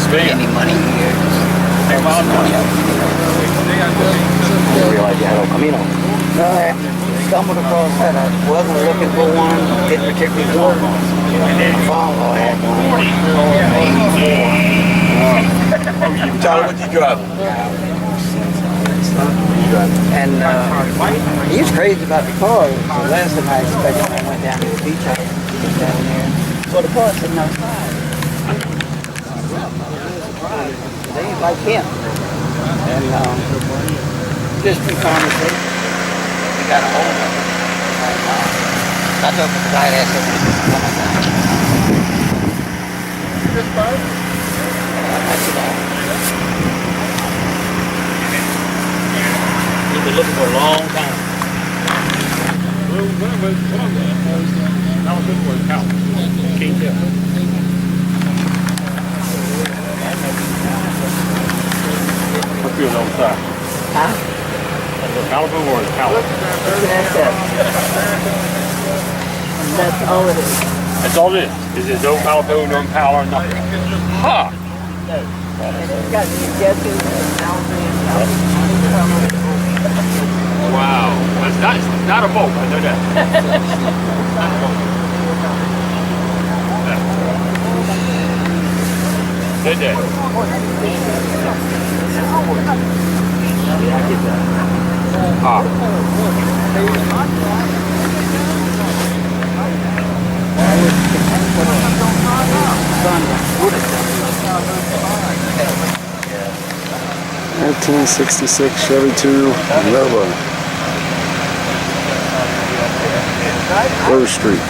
Spending money here. I didn't realize you had a Camaro. No, I stumbled across that. I wasn't looking for one, didn't particularly want one. My father had one. Charlie, what you driving? And he was crazy about the car. It was less than I expected when I went down to the beach house down there. So the car's sitting outside. They ain't like him. And just through conversation, we got a hold of him. And I told him the guy asked him, this boat? That's it all. He's been looking for a long time. Well, I was looking for his house. Can't tell. What's yours on the side? Huh? The Malibu or the Palo? That's all it is. That's all it is. Is it no Malibu, no Impala, nothing? Huh. It's got Jetties and Wow. Well, it's not a boat, I know that. Not a boat. Good day. Ah. 1966 Chevy 2 Nova, Rose Street.